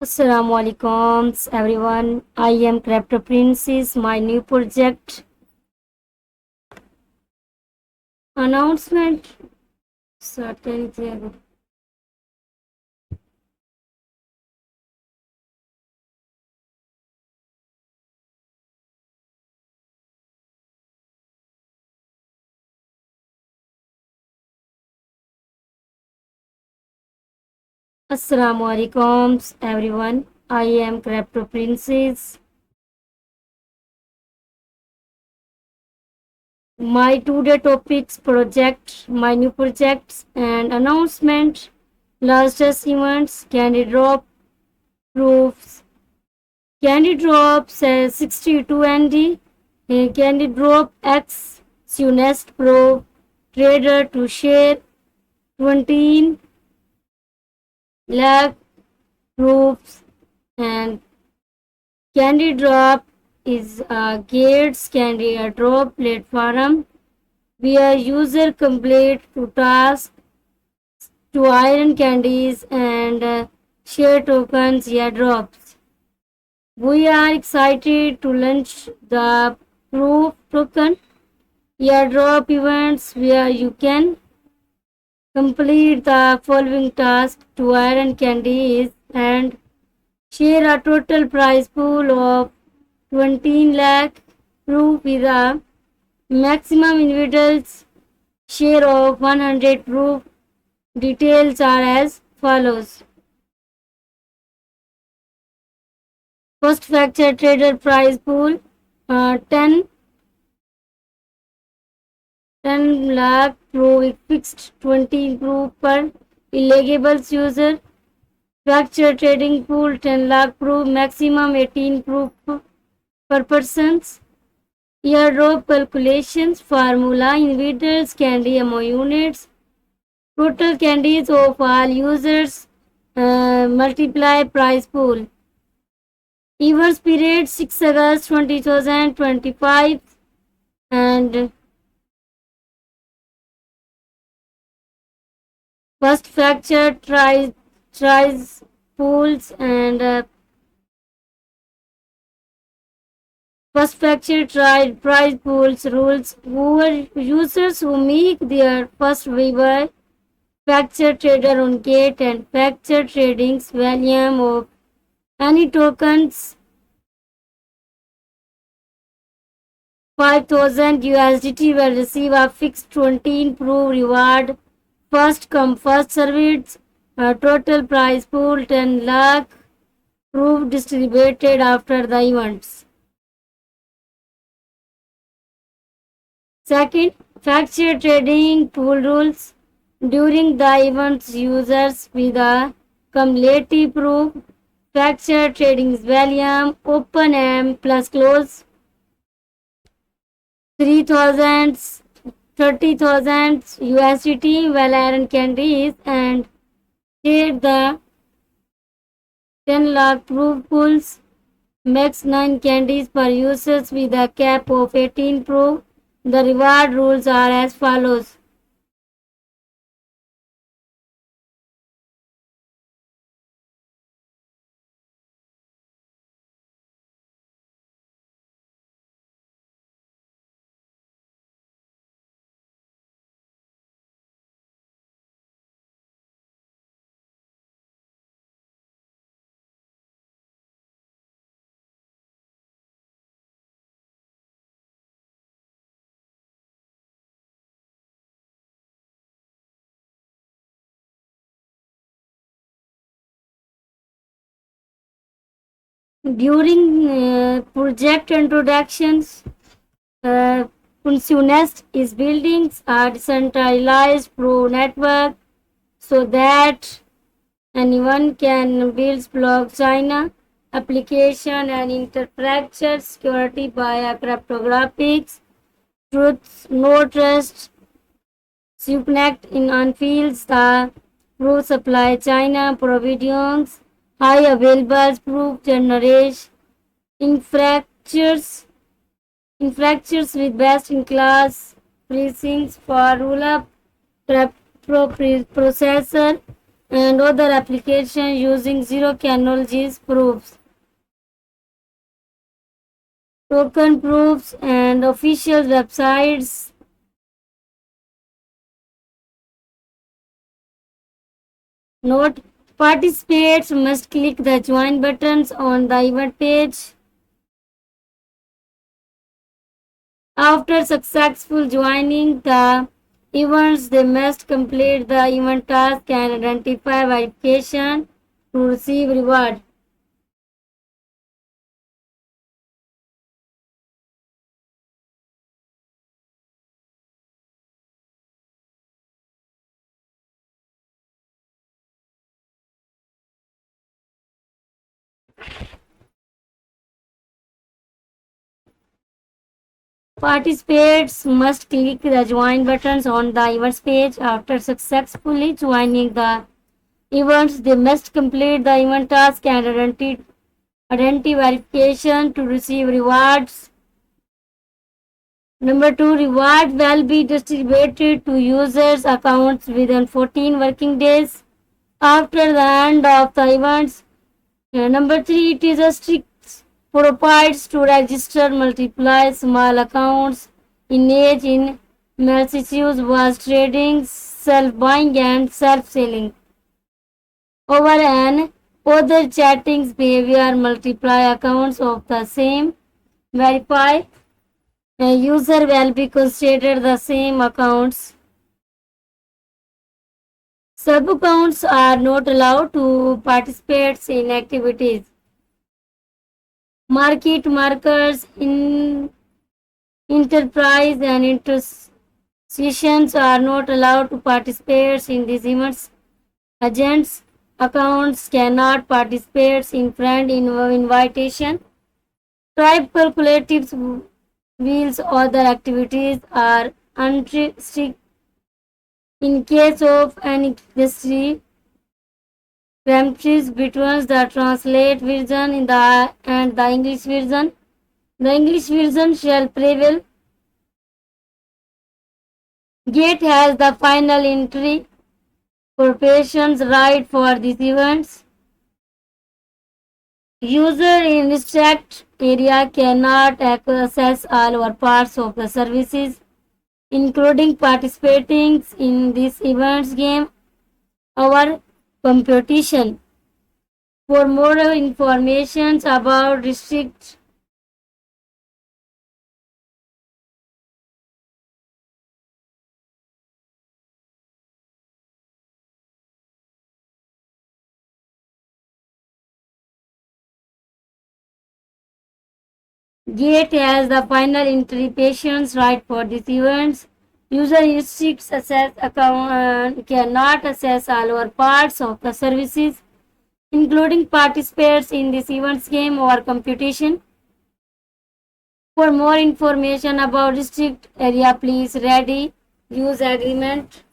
Assalamu alaikum everyone. I am Crypto Princess. My new project announcement. Certainly. Assalamu alaikum everyone. I am Crypto Princess. My today topics project, my new projects and announcement, latest events, Candy Drop proofs. Candy Drop says 62 ND. Candy Drop X Sunest Pro trader to share 20 lakh proofs, and Candy Drop is a Gates Candy Drop platform where user complete to task to iron candies and share tokens airdrops. We are excited to launch the proof token airdrop events where you can complete the following task to iron candies and share a total prize pool of 20 lakh proof with a maximum individual's share of 100 proof. Details are as follows. First factor trader prize pool 10 lakh proof fixed 20 proof per eligible user. Factor trading pool 10 lakh proof maximum 18 proof per persons. Airdrop calculations formula individuals candy ammo units. Total candies of all users multiply price pool. Events period 6 August 2025 and first factor tries pools and first factor tried price pools rules who are users who make their first waiver factor trader on gate and factor trading's volume of any tokens 5000 USDT will receive a fixed 20 proof reward. First come first served. Total prize pool 10 lakh proof distributed after the events. Second, factor trading pool rules. During the events, users with a cumulative proof factor trading's volume open M plus close 3000 30,000 USDT Valorant candies and share the 10 lakh proof pools. Max 9 candies per users with a cap of 18 proof. The reward rules are as follows. During project introductions, uh, Punsunest is building a decentralized pro network so that anyone can build blockchain application and infrastructure security via cryptographics, truth, no trust, Subnect in unveils the proof supply China provisions high available proof generation infrastructures infrastructures with best in class precincts for roll up processor and other applications using zero technologies proofs, token proofs, and official websites. Note: participants must click the join buttons on the event page. After successful joining the events, they must complete the event task and identify verification to receive reward. Participants must click the join buttons on the events page. After successfully joining the events, they must complete the event task and identity verification to receive rewards. Number 2, reward will be distributed to users' accounts within 14 working days after the end of the events. Number 3, it is a strict provides to register multiply small accounts in age in Massachusetts was trading, self-buying and self-selling. Over an other chatting behavior multiply accounts of the same verify a user will be considered the same accounts. Sub accounts are not allowed to participate in activities. Market markers in enterprise and institutions are not allowed to participate in these events. Agents accounts cannot participate in friend invitation. Tribe calculatives wheels other activities are unrestricted. In case of any industry differences between the translate version and the English version, the English version shall prevail. Gate has the final entry. Corporations right for these events. User in restrict area cannot access all or parts of the services, including participating in this events game or competition. For more information about restrict Gate has the final interpretations right for these events. User restricts access account cannot access all or parts of the services, including participants in this events game or competition. For more information about restrict area, please ready use agreement.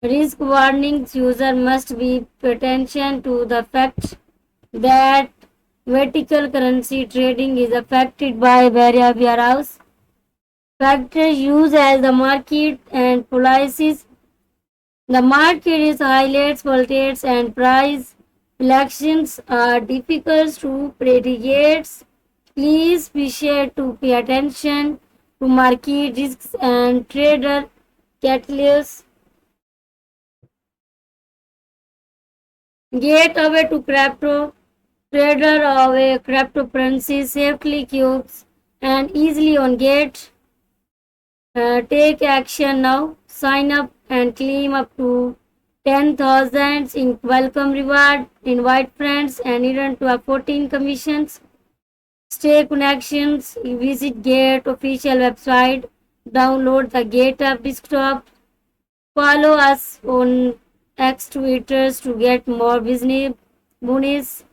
Risk warnings: user must be pay attention to the fact that vertical currency trading is affected by various warehouse factors used as the market and policies. The market is highlights, volatiles, and price fluctuations are difficult to predict. Please be sure to pay attention to market risks and trader catalysts. Gateway to crypto. Trader of a cryptocurrency safely queues and easily on Gate. Take action now. Sign up and claim up to 10,000 in welcome reward. Invite friends and earn to 14 commissions. Stay connections. Visit Gate official website. Download the Gate app desktop. Follow us on X Twitters to get more business bonus.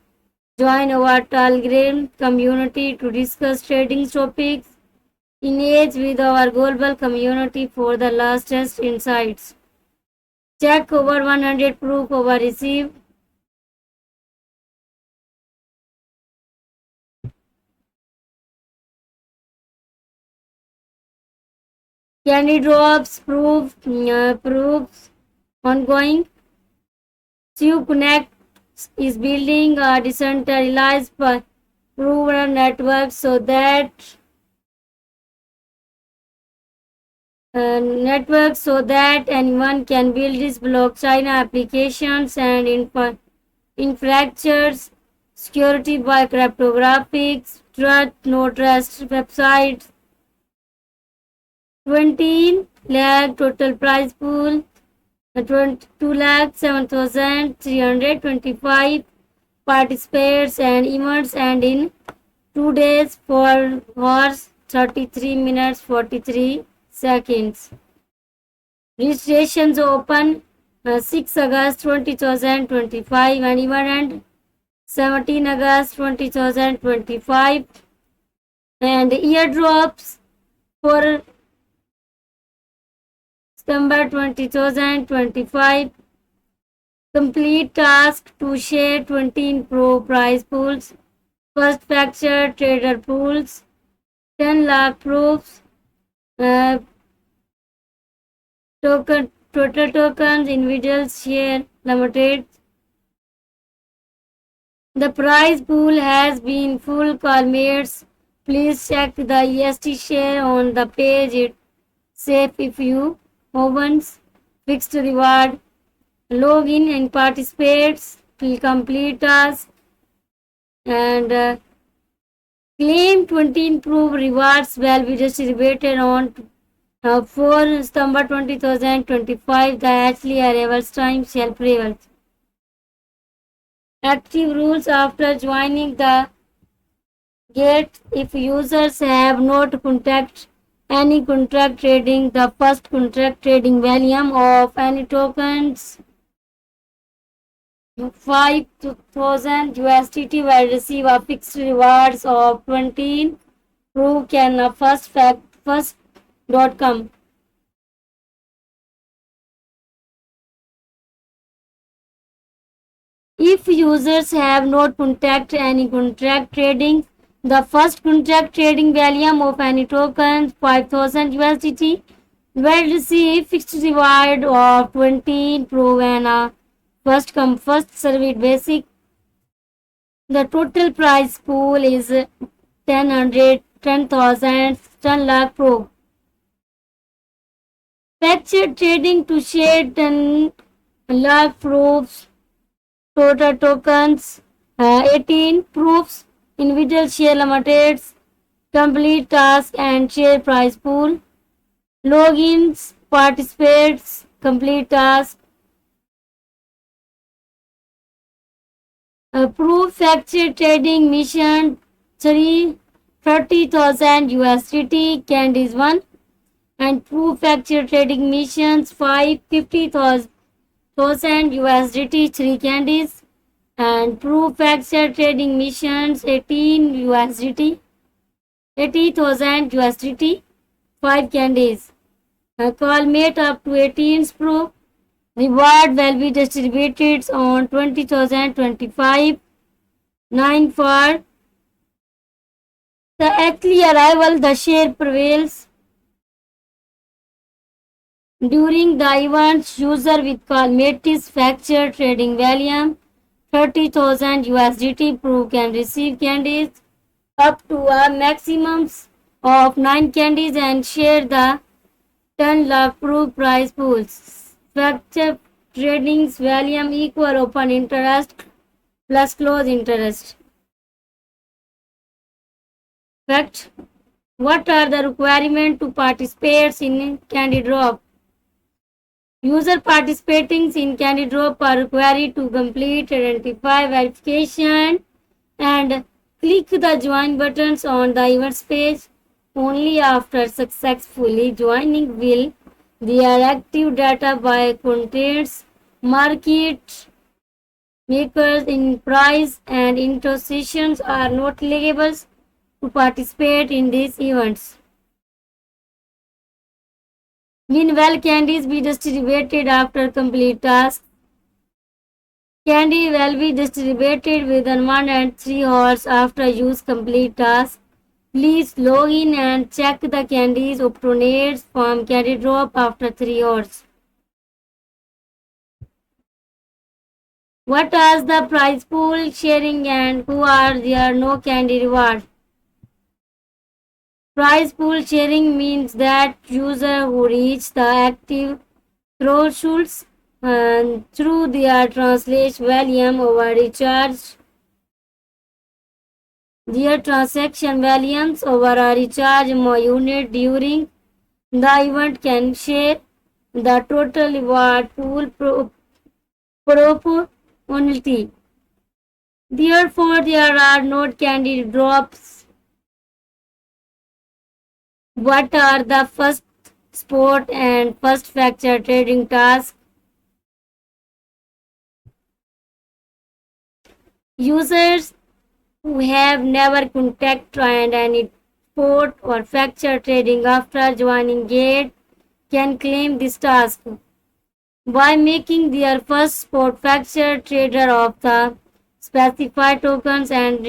Join our Telegram community to discuss trading topics. Engage with our global community for the latest insights. Check over 100 proof over receive. Candy drops proofs ongoing. Shiv Connect is building a decentralized prover network so that anyone can build these blockchain applications and infrastructures, security by cryptographics, trust, no trust websites, 20 lakh total prize pool, 2,07,325 participants and events, and in 2 days 4 hours 33 minutes 43 seconds. Registrations open 6 August 2025 and event 17 August 2025, and airdrops for September 2025. Complete task to share 20 pro prize pools. First factor trader pools. 10 lakh proofs. Total tokens individuals share limited. The prize pool has been full. Callmates, please check the EST share on the page. It's safe if you opens. Fixed reward. Login and participates will complete task and claim 20 improved rewards will be distributed on 4 September 2025. The actually arrivals time shall prevail. Active rules after joining the gate. If users have not contact any contract trading, the first contract trading volume of any tokens 5,000 USDT will receive a fixed rewards of 20. Proof can first.com. If users have not contacted any contract trading, the first contract trading volume of any token 5,000 USDT will receive fixed reward of 20. Proof and first come first served basic. The total prize pool is 10 lakh pro. Factor trading to share 10 lakh proofs. Total tokens 18 proofs. Individual share limited. Complete task and share prize pool. Logins, participates, complete task. Proof factor trading mission 30,000 USDT candies 1, and proof factor trading missions 50,000 USDT 3 candies, and proof factor trading missions 18 USDT 80,000 USDT 5 candies. Call mate up to 18 proof. Reward will be distributed on 20,025. 9 for the actually arrival. The share prevails. During the event, user with Callmate's factor trading volume 30,000 USDT proof can receive candies up to a maximum of 9 candies and share the 10 lakh proof prize pools. Factor trading's volume equal open interest plus close interest. Fact: what are the requirements to participate in Candy Drop? User participating in Candy Drop are required to complete identify verification and click the join buttons on the events page. Only after successfully joining will their active data by contents, market makers in price and institutions are not eligible to participate in these events. Meanwhile, candies be distributed after complete tasks. Candy will be distributed within 1 and 3 hours after use complete task. Please log in and check the candies obtained from Candy Drop after 3 hours. What is the prize pool sharing and who are there no candy reward? Prize pool sharing means that user who reach the active thresholds and through their translation volume over recharge their transaction volumes over a recharge unit during the event can share the total reward pool proportionality. Therefore, there are no candy drops. What are the first sport and first factor trading tasks? Users who have never contacted any sport or factor trading after joining Gate can claim this task by making their first spot factor trader of the specified tokens and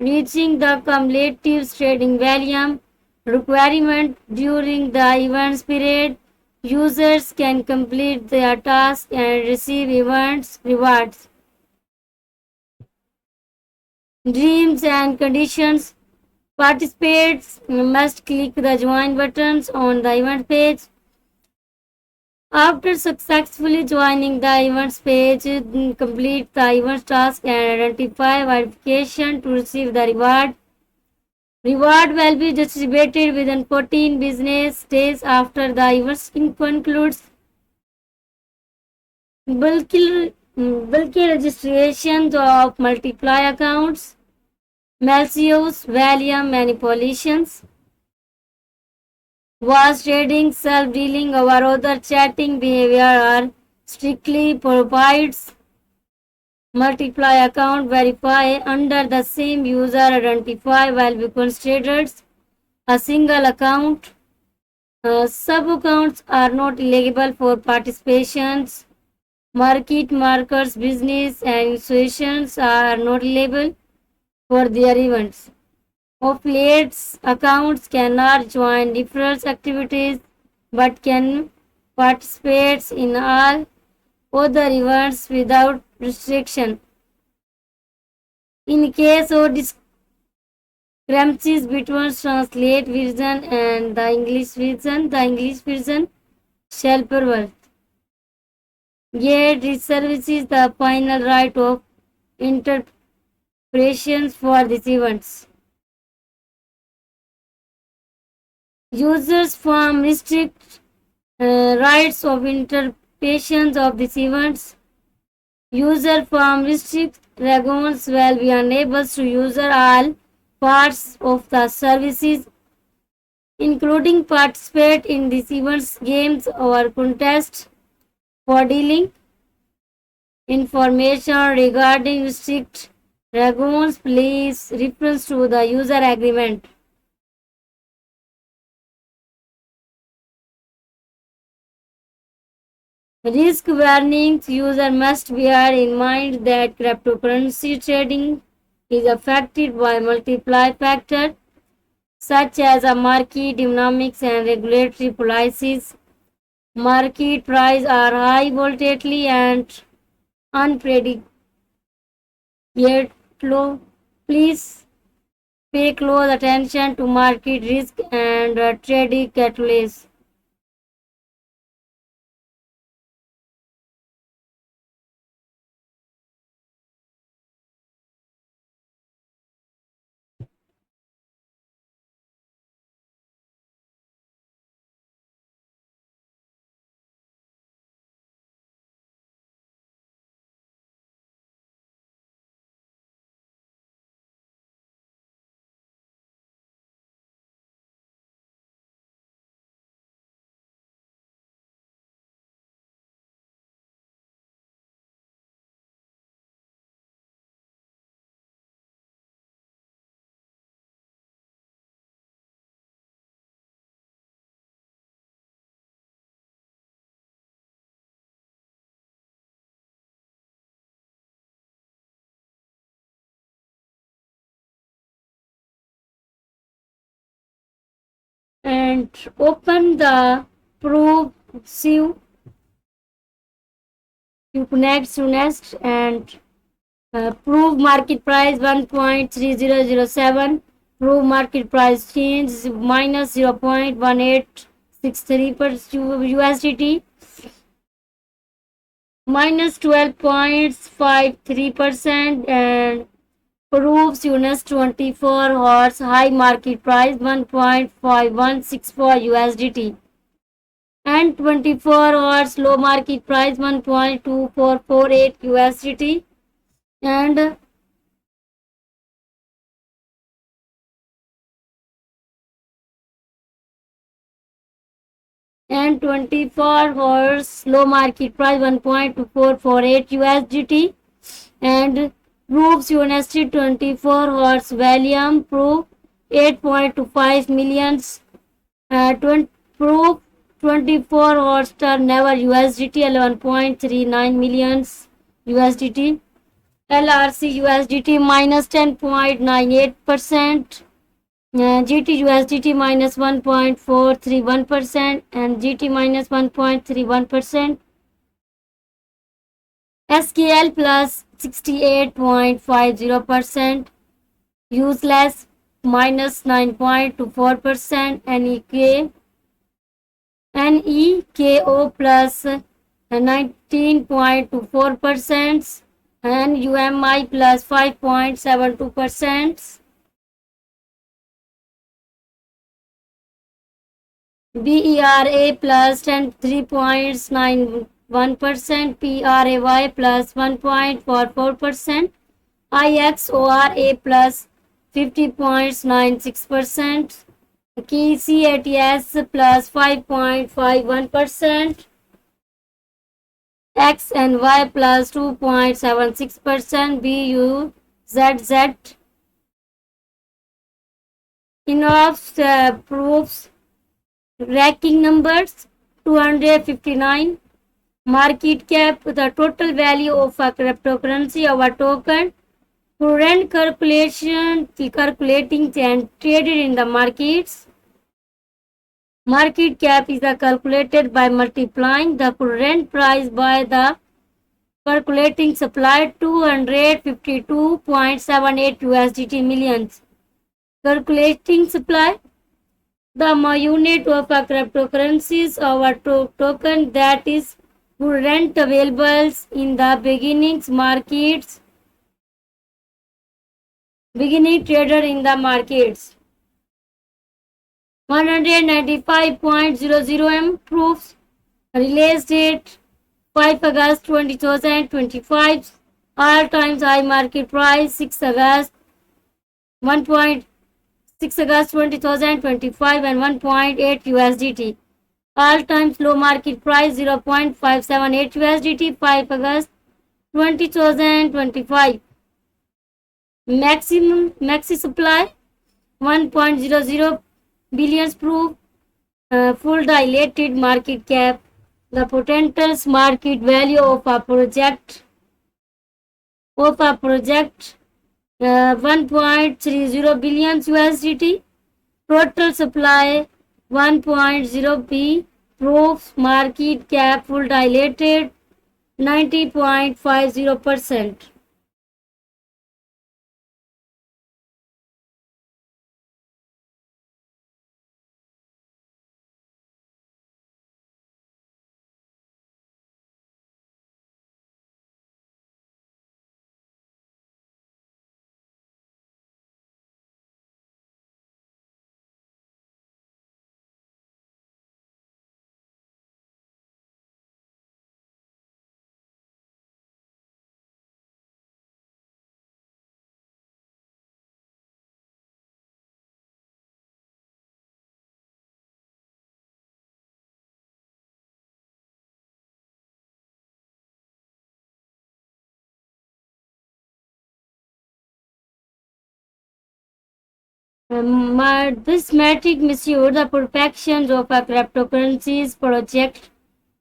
reaching the cumulative trading volume requirement during the event period. Users can complete their task and receive events rewards. Dreams and conditions. Participants must click the join buttons on the event page. After successfully joining the events page, complete the event task and identify verification to receive the reward. Reward will be distributed within 14 business days after the event concludes. Bulky registrations of multiply accounts, malicious value manipulations, was trading, self-dealing, or other chatting behavior are strictly prohibited. Multiply account verify under the same user identifier will be considered a single account. Sub-accounts are not eligible for participations. Market markers, business and institutions are not eligible for their events. Affiliates accounts cannot join different activities but can participate in all other events without restriction. In case of discrepancies between translate version and the English version shall prevail. Yet it services the final right of interpretations for these events. Users form restrict rights of interpretations of these events. User form restrict dragons will be unable to use all parts of the services, including participate in these events, games, or contests. For dealing information regarding restrict dragons, please reference to the user agreement. Risk warnings. User must bear in mind that cryptocurrency trading is affected by multiple factors such as a market dynamics and regulatory policies. Market prices are high volatility and unpredictable. Yet please pay close attention to market risk and trading catalysts. And open the proof next and prove market price 1.3007. Prove market price change minus 0.1863 per USDT, minus 12.53%, and proves UNS 24 hours high market price 1.5164 USDT and 24 hours low market price 1.2448 USDT and 24 hours low market price 1.2448 USDT and proves UNST 24 hours volume proof 8.25 millions proof 24 hours turnover USDT 11.39 millions USDT LRC USDT minus 10.98%, GT USDT minus 1.431% and GT minus 1.31%, SKL plus 68.50%, useless minus 9.24%, NEKO plus 19.24% and UMI plus 5.72%. BERA plus 3.91%, PRAY plus 1.44%, IXORA plus 50.96%, KCATS plus 5.51%, X and Y plus 2.76%, BUZZ. Enough proofs. Ranking numbers 259. Market cap, the total value of a cryptocurrency or a token. Current calculating and traded in the markets. Market cap is calculated by multiplying the current price by the calculating supply 252.78 USDT millions. Calculating supply, the unit of a cryptocurrencies or a token that is current available in the beginning trader in the markets. 195.00 M proofs. Release date 5 August 2025. All times high market price 6 August 2025 and 1.8 USDT. All times low market price 0.578 USDT 5 August 2025. Maxi supply 1.00 billions proof. Full dilated market cap. The potential market value of a project 1.30 billion USDT. Total supply 1.0 B. Proofs market cap full dilated 90.50%. This metric measures the perfections of a cryptocurrencies project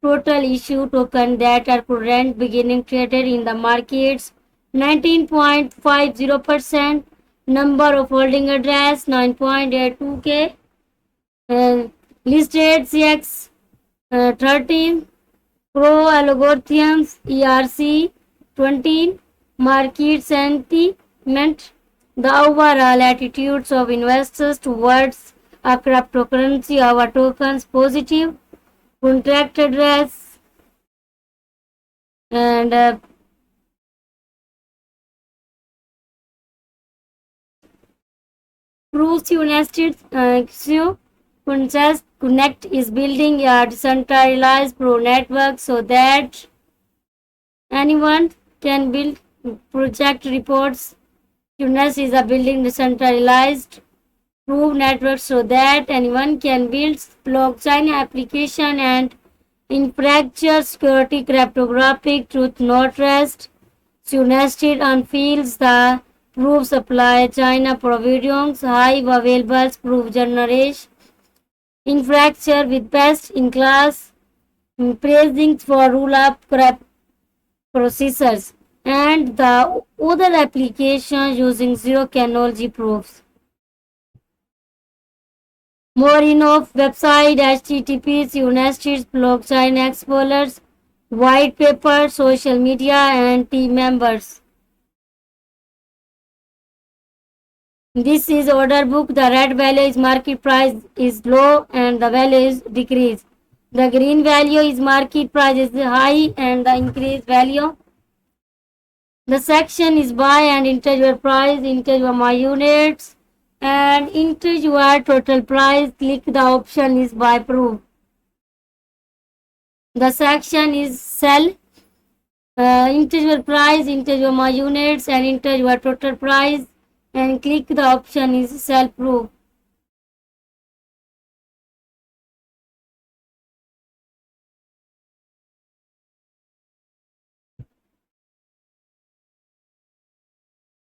total issue token that are current beginning traded in the markets 19.50%, number of holding address 9.82k, listed CX 13, Pro algorithms ERC 20 market sentiment. The overall attitudes of investors towards a cryptocurrency our tokens positive. Contract address and proves United Connect is building a decentralized pro network so that anyone can build project reports. Kunas is a building decentralized proof network so that anyone can build blockchain application and infrastructure security cryptographic truth not rest. United unveils the proof supply China providing high available proof generation infrastructure with best in class praising for rule of processors and the other applications using zero technology proofs. More of website https United blockchain explorers white paper social media and team members. This is order book. The red value is market price is low and the value is decrease. The green value is market price is high and the increased value. The section is buy and enter your price, enter your my units and enter your total price. Click the option is buy proof. The section is sell. Enter your price, enter your my units and enter your total price and click the option is sell proof.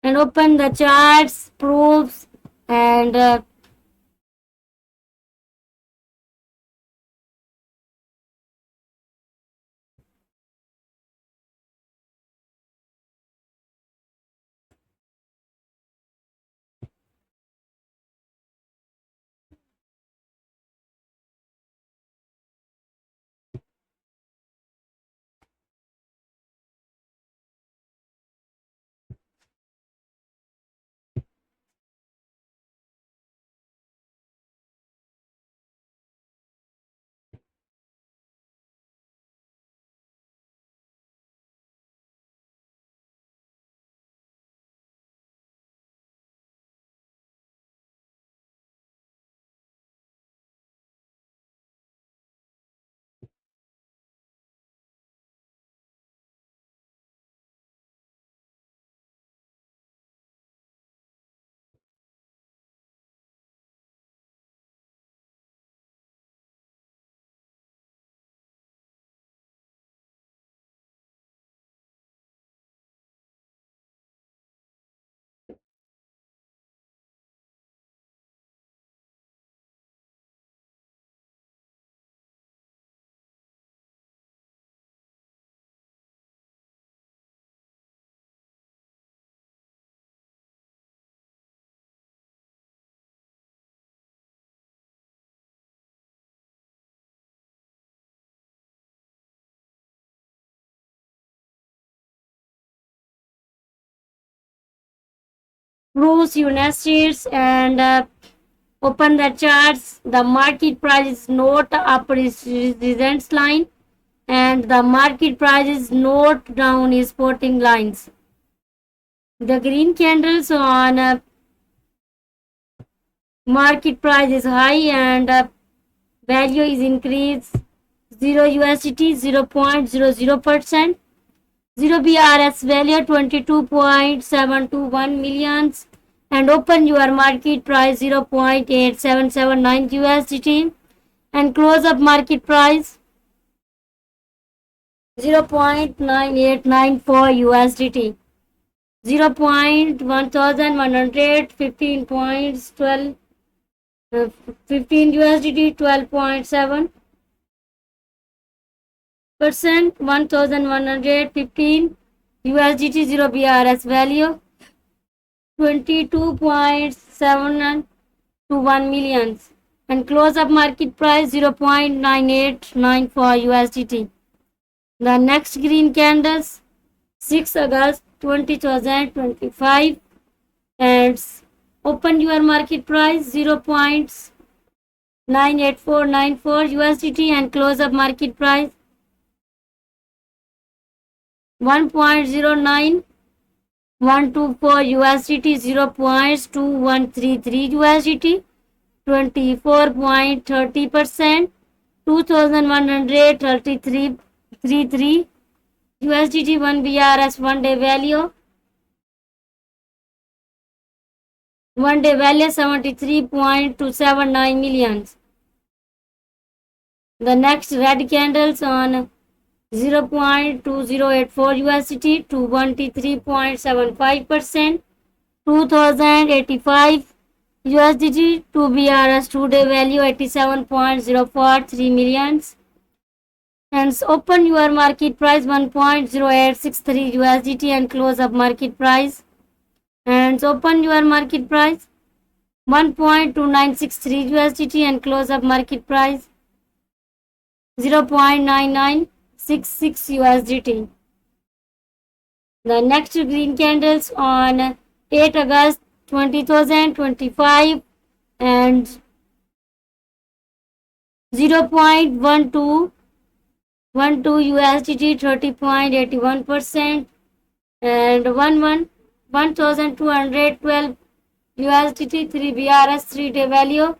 And open the charts, proofs and proofs United and open the charts. The market price is not up resistance line and the market price is not down is supporting lines. The green candles on market price is high and value is increased 0 USDT 0.00%. 0 BRS value 22.721 millions and open your market price 0.8779 USDT and close up market price 0.9894 USDT 0.1115.12 15 USDT 12.7% 1115 USDT 0 BRS value 22.721 millions and close up market price 0.9894 USDT The next green candles 6 August 2025 and open your market price 0.98494 USDT and close up market price 1.09124 USDT 0.2133 USDT 24.30% 2133 USDT 1 BRS 1 day value 73.279 millions. The next red candles on 0.2084 USDT to 23.75%, 2085 USDT to BRS 2 day value 87.043 millions. Hence open your market price 1.0863 USDT and close up market price. And open your market price 1.2963 USDT and close up market price 0.9966 USDT. The next green candles on 8 August 2025 and 0.1212 USDT 30.81% and 1212 USDT 3 BRS 3 day value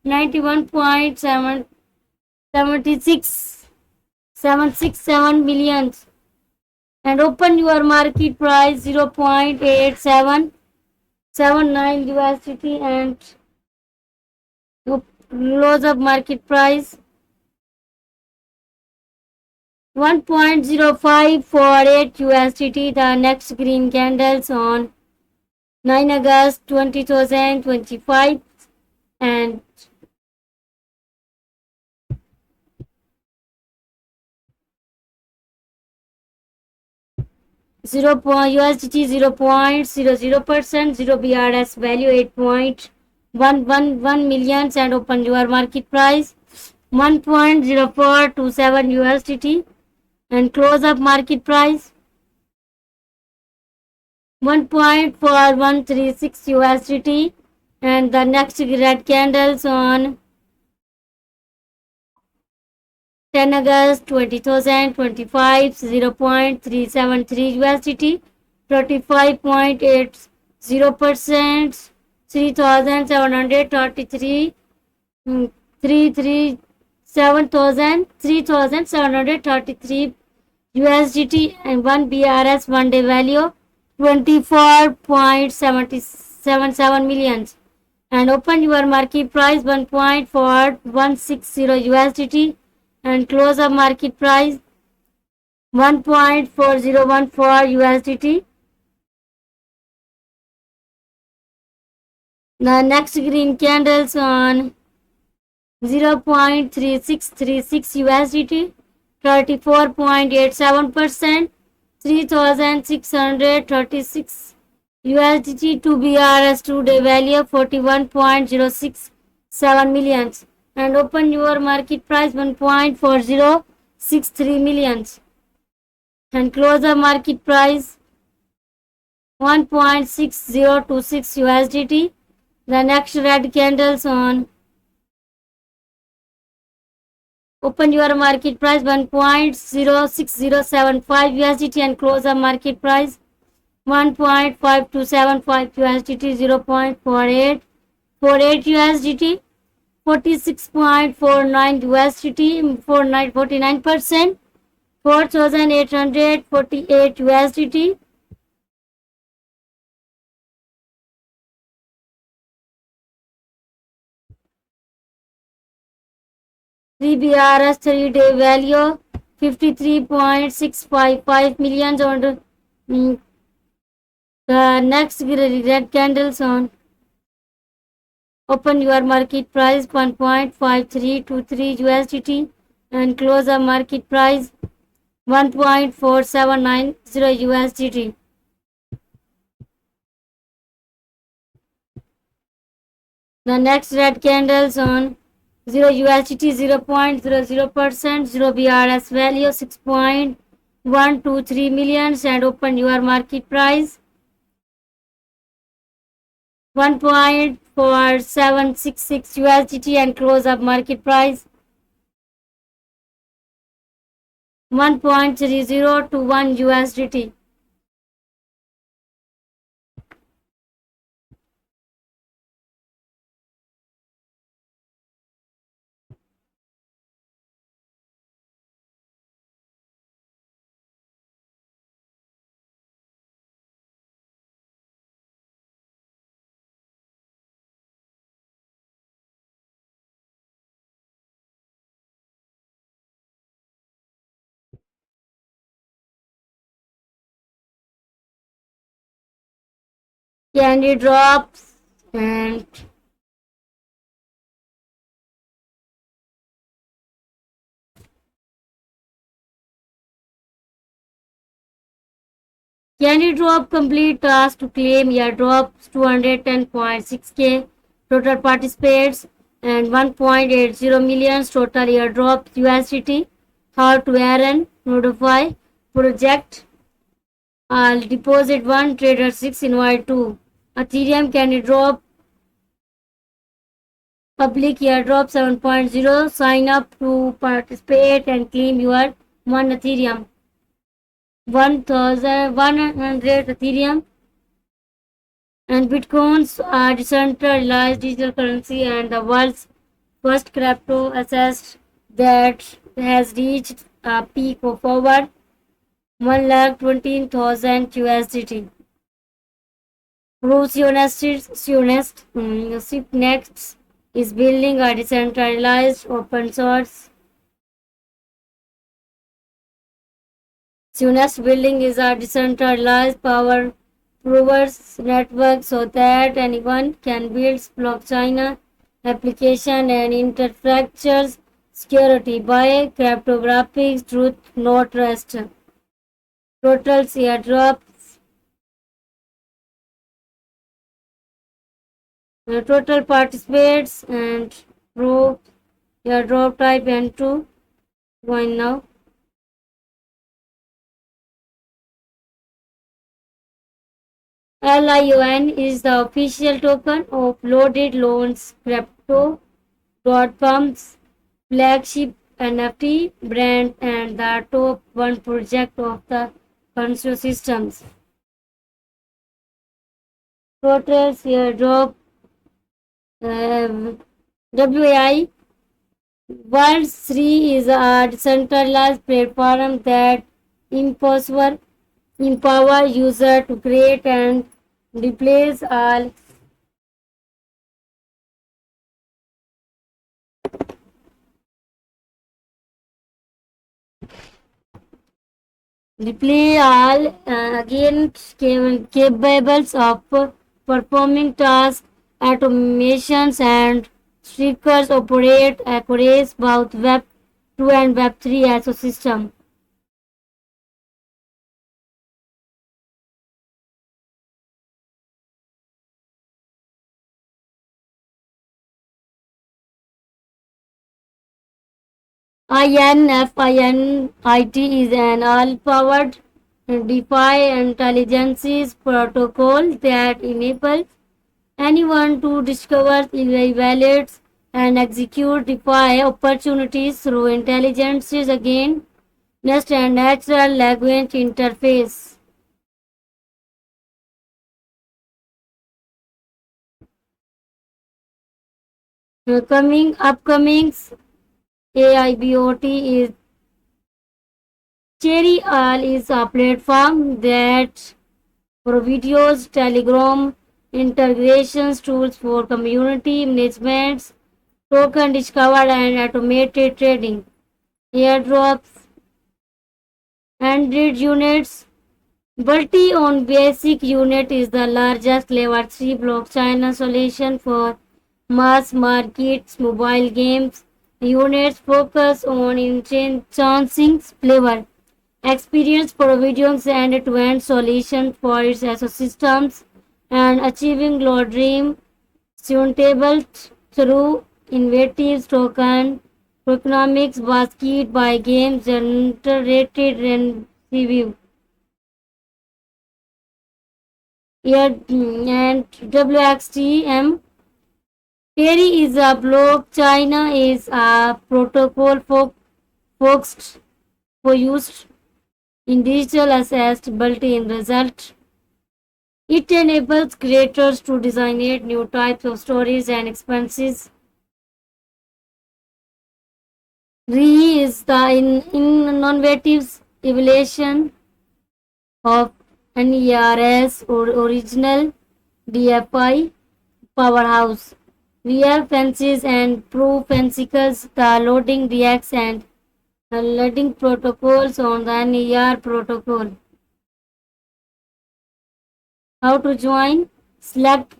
91.767 millions. And open your market price 0.8779 USDT and close up market price 1.0548 USDT. The next green candles on 9 August 2025 and 0. USDT 0.00%, 0 BRS value 8.111 millions and open your market price 1.0427 USDT and close up market price 1.4136 USDT. And the next red candles on 10 August 2025 0.373 USDT 35.80%, 3733 3733 USDT and 1 BRS 1 day value 24.777 millions. And open your market price 1.4160 USDT and close up market price 1.4014 USDT. The next green candles on 0.3636 USDT 34.87%, 3636 USDT to BRS 2 day value 41.067 millions. And open your market price 1.4063 millions and close the market price 1.6026 USDT. The next red candles on open your market price 1.06075 USDT and close the market price 1.5275 USDT 0.4848 USDT 46.49 USDT 49%, 4,848 USDT. Three BRS 3 day value 53.655 millions on the next red candles on open your market price 1.5323 USDT and close the market price 1.4790 USDT. The next red candles on 0 USDT 0.00%, 0 BRS value 1 to 3 millions and open your market price 1.4766 USDT and close up market price 1.30 to 1 USDT. Candy drops and Candy drop complete task to claim airdrops 210.6k total participants and 1.80 millions total airdrops USDT. How to earn notify project deposit 1 trader 6 invite 2 Ethereum Candy drop public airdrop 7.0 sign up to participate and claim your 1 Ethereum 1100 Ethereum and Bitcoins are decentralized digital currency and the world's first crypto asset that has reached a peak of over 1,20,000 USDT. Next is building a decentralized open source. Sunest building is a decentralized power provers network so that anyone can build blockchain application and infrastructures security by cryptographic truth not trust. Total airdrops, total participants and pro airdrop type and 2 going now. LION is the official token of Loaded Loans Crypto.com's flagship NFT brand and the top one project of the consortium. Total airdrop WAI World 3 is a decentralized platform that empower user to create and replace all again capable of performing tasks, automations and streakers operate across both Web 2 and Web 3 ecosystem. INFINIT is an all-powered DeFi intelligence protocol that enables anyone to discover, evaluate, and execute DeFi opportunities through intelligence again, next and natural language interface. Upcoming AIBOT is Cherry All is a platform that provides Telegram integrations tools for community management, token discovery and automated trading. Airdrops, Android units. Bulti on Basic Unit is the largest layer 3 blockchain solution for mass market mobile games. Units focus on enhancing flavor experience provisions end-to-end solution for its ecosystems and achieving low dream suitable through innovative tokenomics basket by games generated review. And WXTM. Terry is a block. China is a protocol focused for use in digital accessibility in result. It enables creators to designate new types of stories and experiences. RE is the innovative evaluation of NERS or original DFI powerhouse. Real fences and proof fences, the loading reacts and loading protocols on the NER protocol. How to join? Select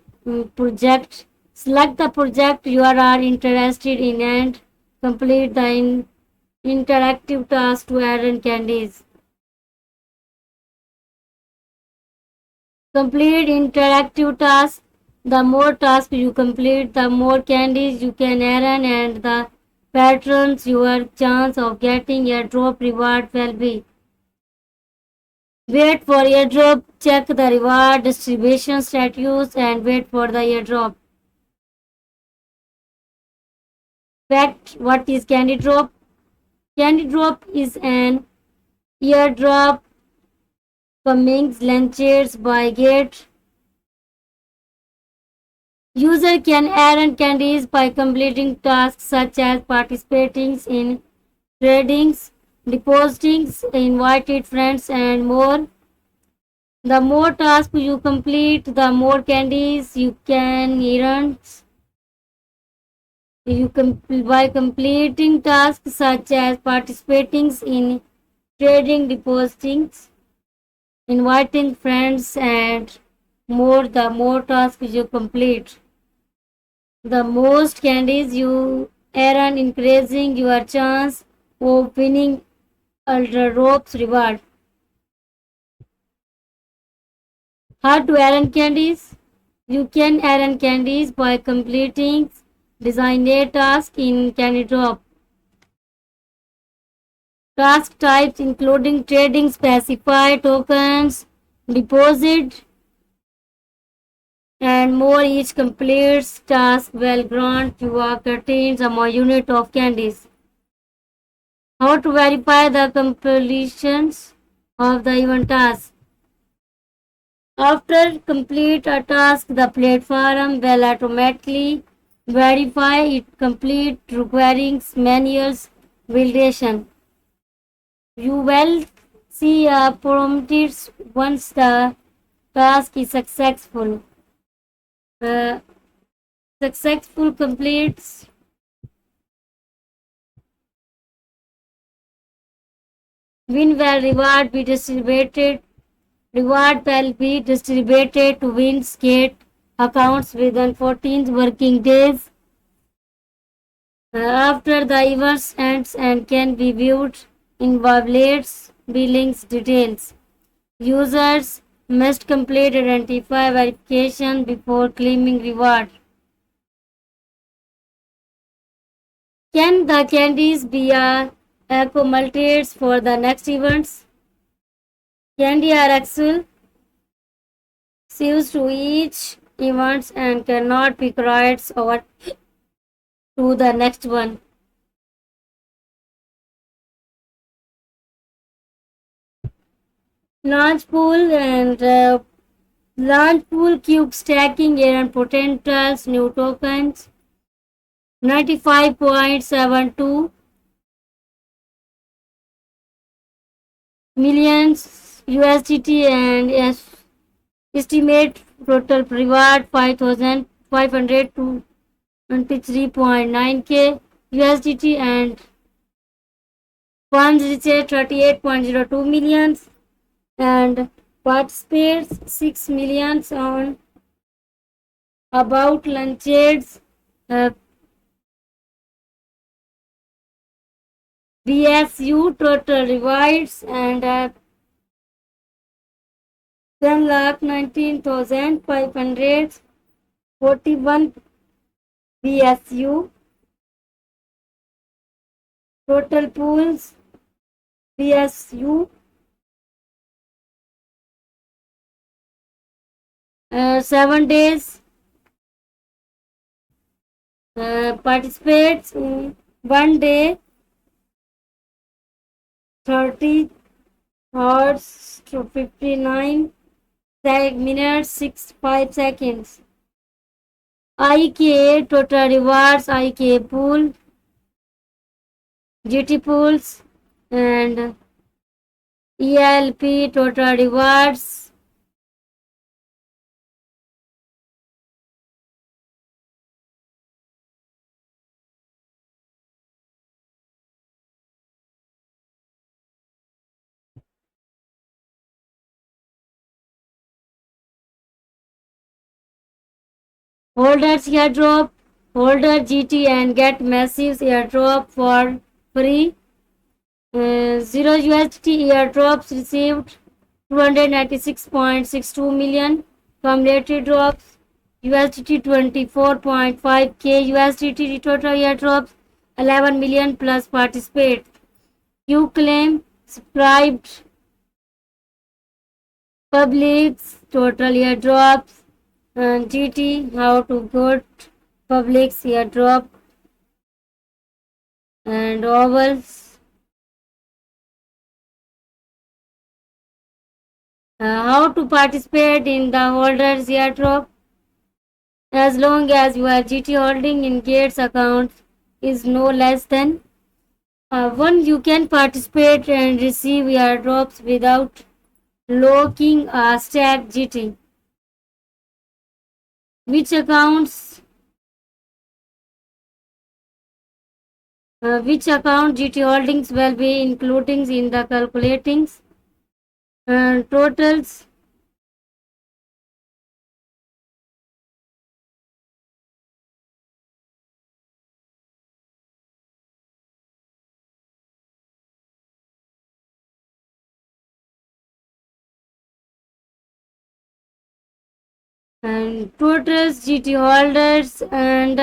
project. Select the project you are interested in and complete the interactive task to earn candies. Complete interactive tasks. The more tasks you complete, the more candies you can earn, and the patrons your chance of getting a drop reward will be. Wait for airdrop, check the reward distribution status and wait for the airdrop. Fact, what is Candy Drop? Candy Drop is an airdrop coming launched by Gate. User can earn candies by completing tasks such as participating in tradings, depositing, invited friends, and more. The more tasks you complete, the more candies you can earn. By completing tasks such as participating in trading, depositing, inviting friends, and more, the more tasks you complete, the most candies you earn, increasing your chance of winning Ultra Ropes reward. How to earn candies? You can earn candies by completing designated tasks in Candy Drop. Task types including trading, specify tokens, deposit, and more. Each completes task will grant you a certain unit of candies. How to verify the completions of the event task? After complete a task, the platform will automatically verify it complete, requiring manual validation. You will see a prompt once the task is successful. Uh, Successful completes win will reward be distributed. Reward will be distributed to wins gate accounts within 14 working days after the event ends and can be viewed in wallets billings details. Users must complete identify verification before claiming reward. Can the candies be accumulated for the next events? Candy are actual saves to each event and cannot be carried over to the next one. Launch pool and launch pool cube stacking and potentials new tokens 95.72 millions USDT and estimate total reward 5,500 to 23.9k USDT and funds reached 38.02 millions and participates 6 millions on about lunches BSU total rewards and 10,19,541 BSU total pools BSU 7 days. Participates 1 day 30 hours to 59 minutes 65 seconds. IK total rewards, IK pool, GT pools, and ELP total rewards. Holders airdrop, holder GT and get massive airdrop for free. 0 USDT airdrops received 296.62 million. Cumulative drops USDT 24.5k USDT. Total airdrops 11 million plus participate. Q claim subscribed publics total airdrops and GT how to get publics airdrop and ovals. How to participate in the holders airdrop? As long as your GT holding in Gates account is no less than 1, you can participate and receive airdrops without locking a stack GT. Which account GT holdings will be including in the calculating totals. And totals GT holders and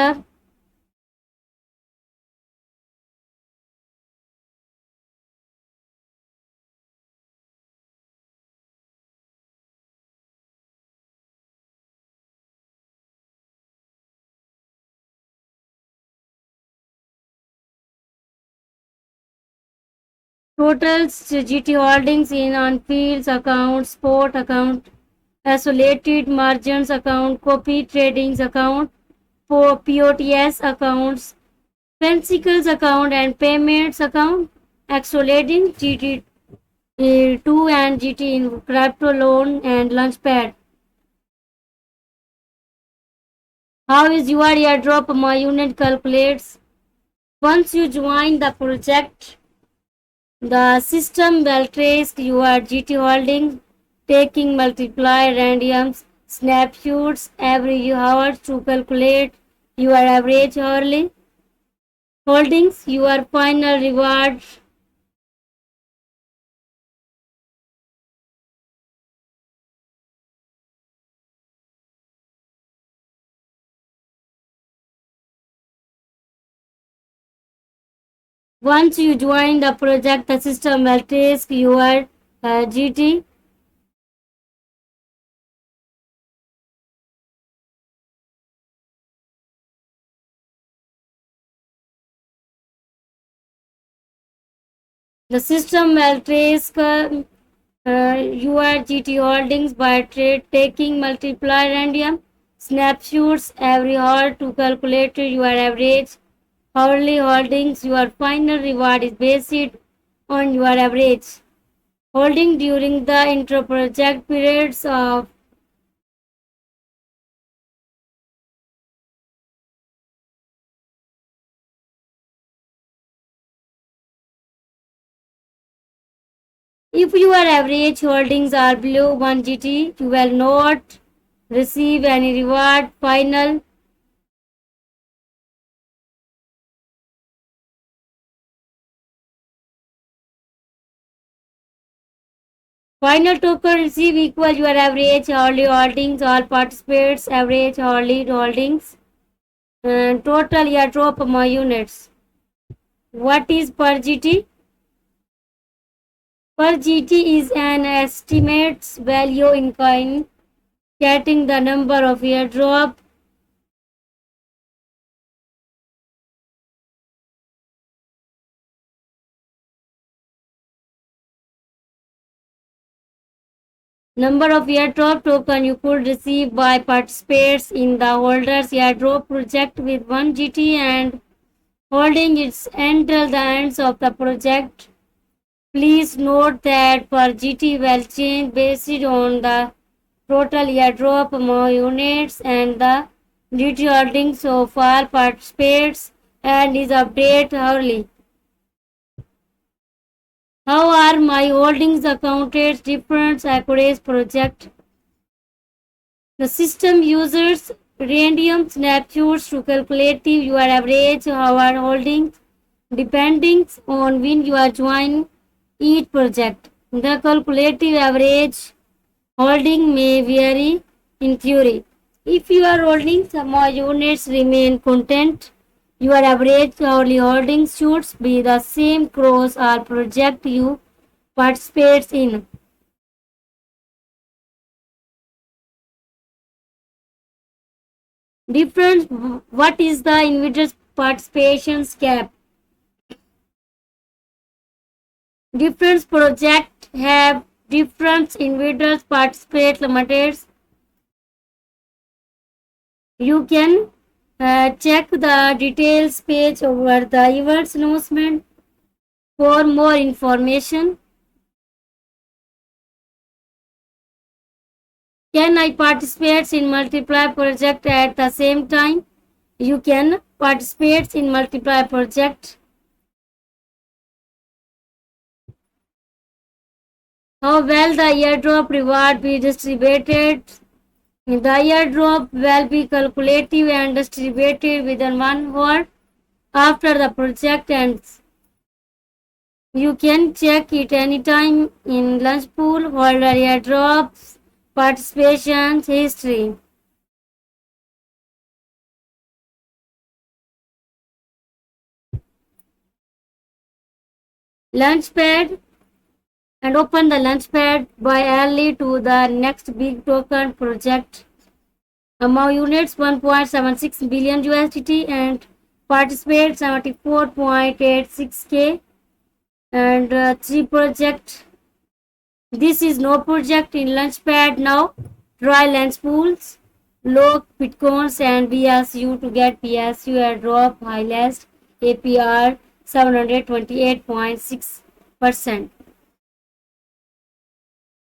totals GT holdings in on fields account, spot account, isolated margins account, copy tradings account, for POTS accounts, Pensicles account and payments account, isolating GT2 and GT in crypto loan and launchpad. How is your airdrop my unit calculates? Once you join the project, the system will trace your GT holding, taking multiply randoms snapshots every hour to calculate your average hourly holdings, your final reward. Once you join the project, the system will trace your GT. The system will trace your GT holdings by taking multiply random snapshots every hour to calculate your average hourly holdings. Your final reward is based on your average holding during the inter-project periods of if your average holdings are below 1 GT, you will not receive any reward. Final token receive equal your average hourly holdings, all participants average hourly holdings, and total airdrop amount units. What is per GT? Per GT is an estimates value in coin getting the number of airdrop, number of airdrop token you could receive by participates in the holders airdrop project with 1 GT and holding its until the ends of the project. Please note that per GT will change based on the total airdrop amount units and the GT holdings of all participates and is updated hourly. How are my holdings accounted? Different accuracy project. The system uses random snapshots to calculate your average hour holdings depending on when you are joining each project. The calculated average holding may vary in theory. If your holdings more units remain constant, your average hourly holdings should be the same across all projects you participate in. Difference. What is the individual participation cap? Different projects have different individuals participate limiters. You can check the details page over the events announcement for more information. Can I participate in multiple project at the same time? You can participate in multiple project. How well the airdrop reward be distributed? The airdrop will be calculated and distributed within 1 hour after the project ends. You can check it anytime in Launchpool holder airdrops participation history. Launchpad and open the Launchpad by early to the next big token project. Amount units 1.76 billion USDT and participate 74.86k and 3 project. This is no project in Launchpad now. Try Launchpools, lock Bitcoins and BSU to get BSU airdrop highest APR 728.6%.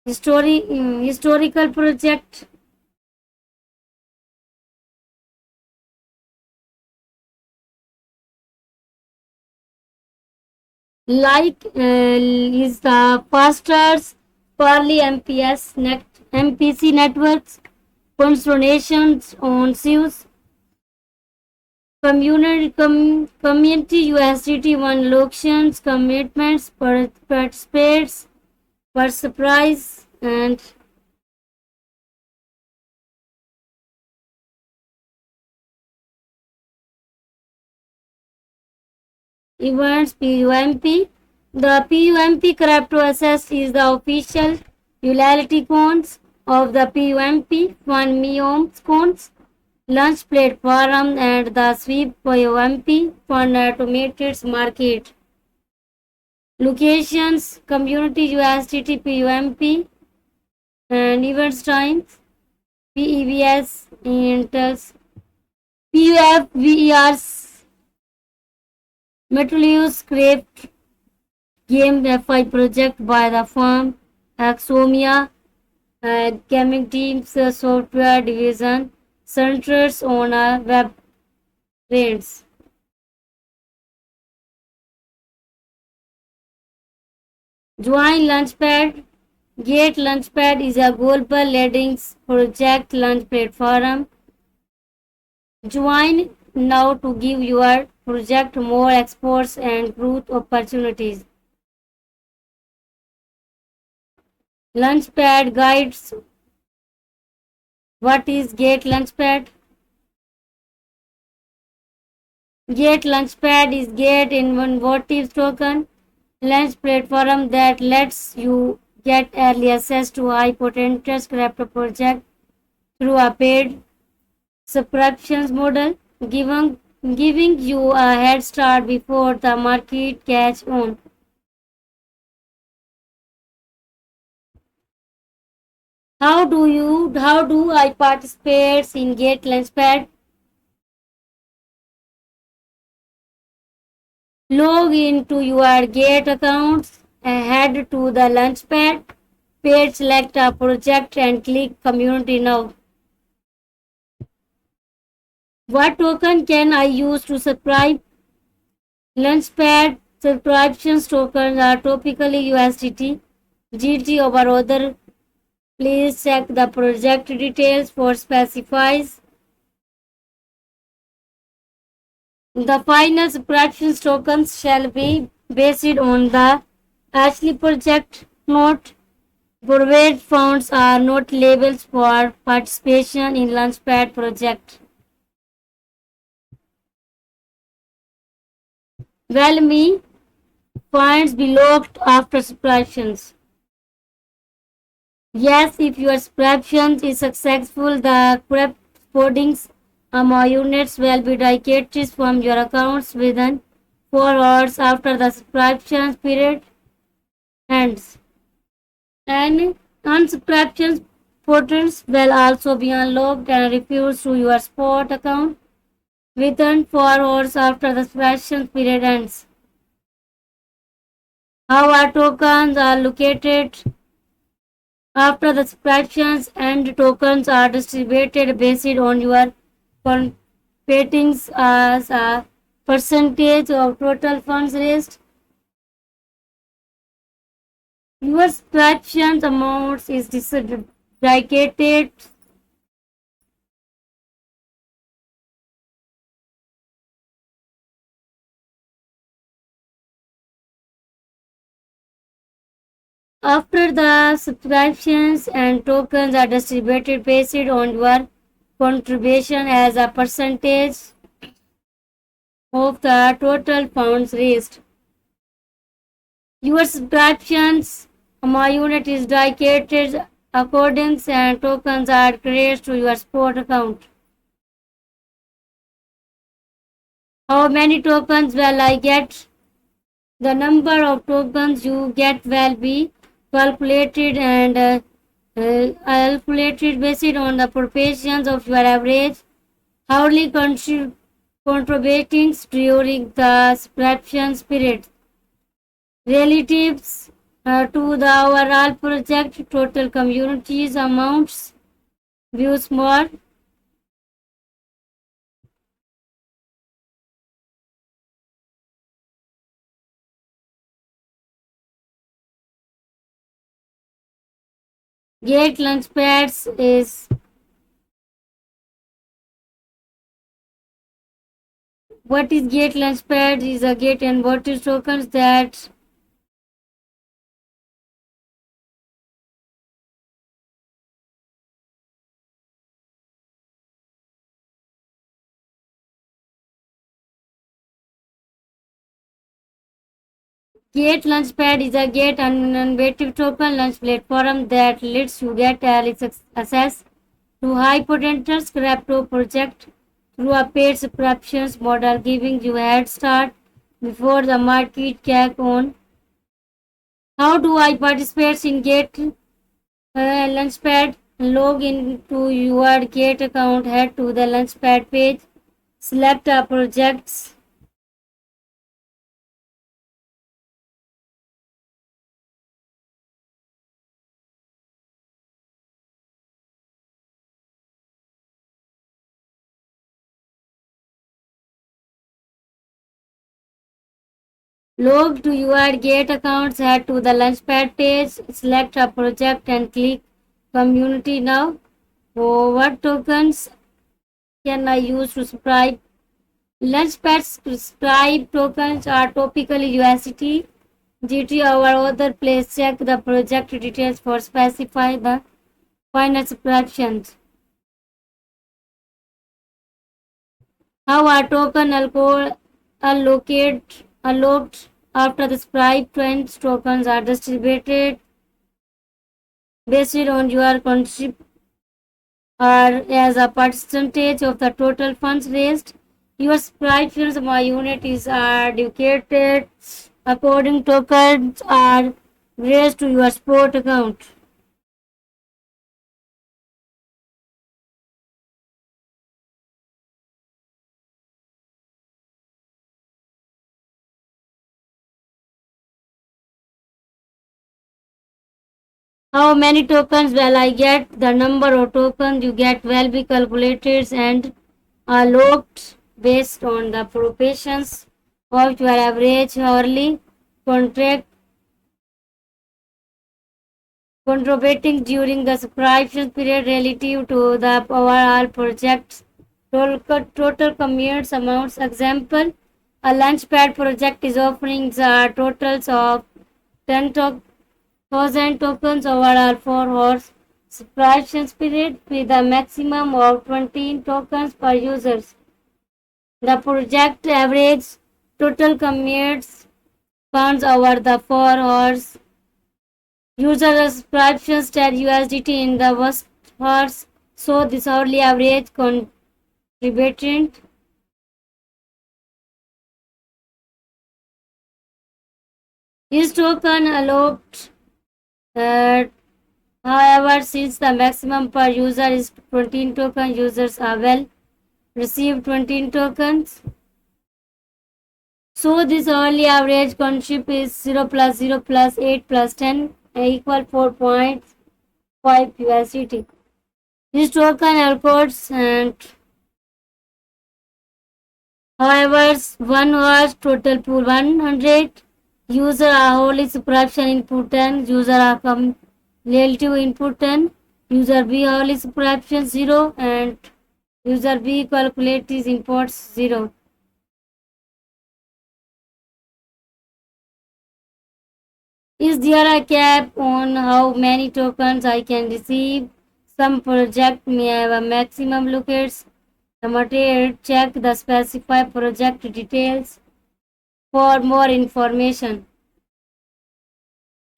Historical project. Like is the fastest Parley MPC networks, donations on SIUs, community USDT 1 auctions, commitments, participates, per surprise, and events PUMP. The PUMP crypto assets is the official utility coins of the PUMP Fund Meoms coins launch platform and the Sweep PUMP Fund automated market. Locations community USDT PUMP and events times PEVS Intels PUF VERs Metroleus Craft Game FI project by the firm Axomia and Gaming Team's software division centers on web trends. Join Launchpad. Get Launchpad is a global leading project launch platform. Join now to give your project more exports and growth opportunities. Launchpad guides. What is Get Launchpad? Get Launchpad is Get innovative token launch platform that lets you get early access to high potential crypto project through a paid subscriptions model, giving you a head start before the market catch on. How do I participate in Get Launchpad? Log into your Get accounts and head to the Launchpad page, select a project and click Community Now. What token can I use to subscribe? Launchpad subscriptions tokens are typically USDT, GT or other. Please check the project details for specifies. The final subscriptions tokens shall be based on the Ashley project. Note: private funds are not labels for participation in Launchpad project. Well, me funds be locked after subscriptions. Yes, if your subscription is successful, the correct codings among units will be dedicated from your accounts within 4 hours after the subscription period ends. And unsubscription portals will also be unlocked and refused to your spot account within 4 hours after the subscription period ends. How our tokens are located after the subscriptions and tokens are distributed based on your competings as a percentage of total funds raised. Your subscriptions amounts is distributed after the subscriptions and tokens are distributed based on your contribution as a percentage of the total funds raised. Your subscriptions unit is dedicated according and tokens are created to your spot account. How many tokens will I get? The number of tokens you get will be calculated and calculated based on the proportions of your average hourly contributions during the subscription period. Relatives to the overall project total communities amounts views more. Get Launchpads is what is Get Launchpad is a Get and Voltage tokens that Get Launchpad is a Get innovative token launch platform that lets you get early access to high potential crypto project through a paid subscriptions model, giving you a head start before the market catch on. How do I participate in Get Launchpad? Log into your Get account, head to the Launchpad page, select a projects. Log to your Get accounts, head to the Launchpad page, select a project and click Community Now. Oh, what tokens can I use to subscribe? Launchpad subscribe tokens are typically USDT, GT or other. Please check the project details for specify the final subscriptions. How are token allocate after the subscribe trends tokens are distributed based on your or as a percentage of the total funds raised. Your subscriptions per unit is allocated according tokens are raised to your sport account. How many tokens will I get? The number of tokens you get will be calculated and locked based on the proportions of your average hourly contract contributing during the subscription period relative to the overall project's total commutes amounts. Example, a Launchpad project is offering the totals of 10,000 tokens overall 4 hours subscription period with a maximum of 20 tokens per user. The project average total commutes funds over the 4 hours user subscriptions at USDT in the worst hours. So this hourly average contributing is token allowed. Uh, However, since the maximum per user is 20 token, users are well receive 20 tokens. So this hourly average contrib is 0 plus 8 plus 10 equal 4.5 USDT. This token allocates and however, one was total pool 100. User are wholly subscription input 10. User are relative input 10. User B wholly subscription 0 and user B calculate his imports 0. Is there a cap on how many tokens I can receive? Some project may have a maximum locates. The material check the specified project details for more information.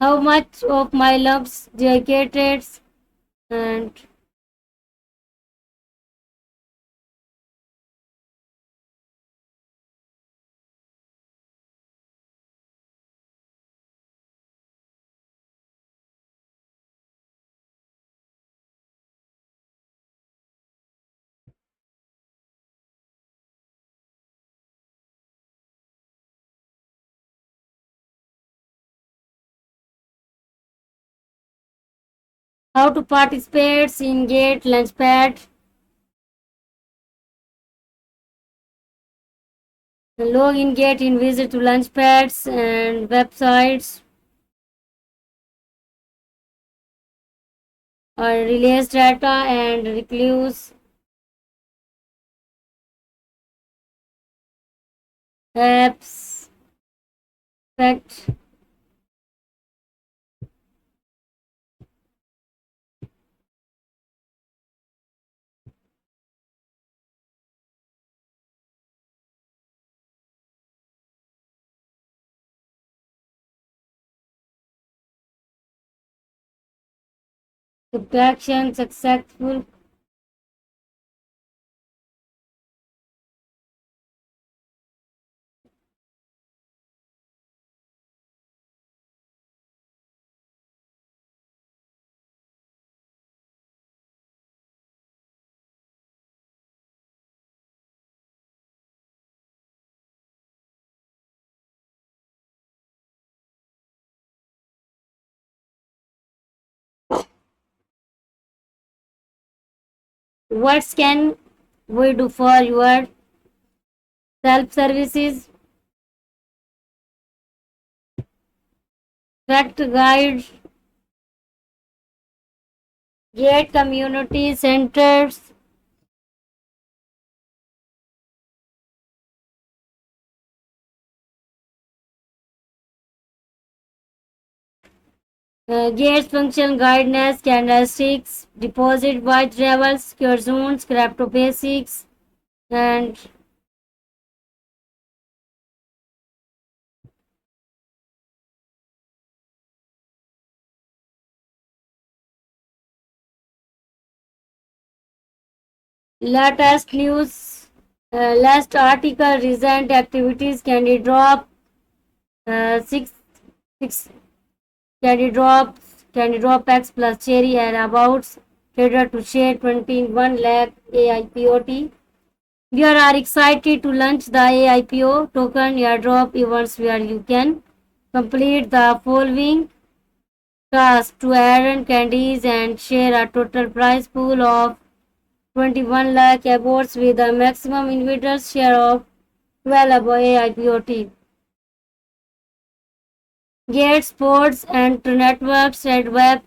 How much of my lumps dedicated and how to participate in Gate Launchpad, login Gate in visit to Launchpads and websites or release data and recluse apps fact subtraction successful. What can we do for your self services? Fact guide, Gate community centers, Gates function guidance, candlesticks, deposit white levels, secure zones, crypto basics, and Latest news. Last article. Recent activities. Candy drop. Six six. Candy drop. Candy drop X plus cherry and abouts. Trader to share 21 lakh AIPOT. We are excited to launch the AIPO token airdrop events where you can complete the following tasks to earn candies and share a total prize pool of 21 lakh aboards with a maximum individual share of 12 above AIPOT. Get sports and networks and web.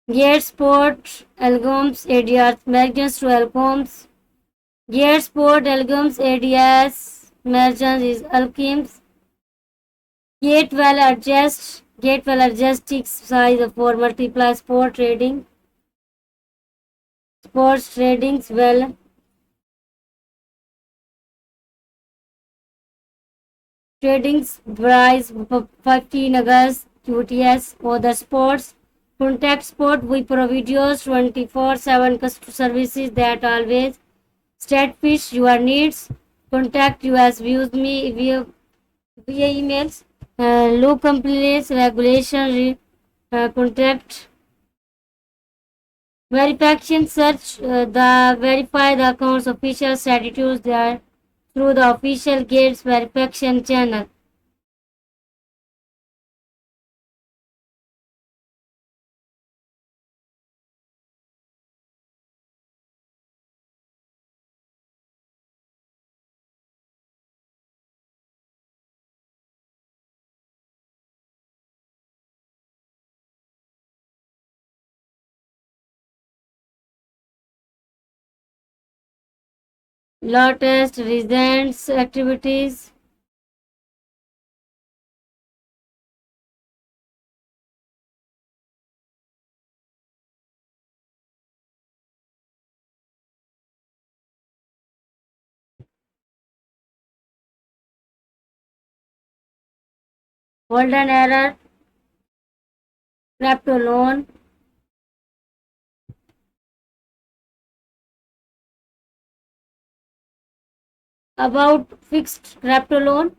Get sport algons ADRs mergers to alcoms. Get sport algons ADS mergers is alchems. Get well adjust tick size for multiply sports tradings well tradings price 15 August QTS for the sports contact sport we provide 24/7 customer services that always fish your needs. Contact us via emails. Low compliance regulation contact verification search the verify the accounts official statuses there through the official gates verification channel. Law test results activities. Golden error crypto loan. About fixed crypto loan,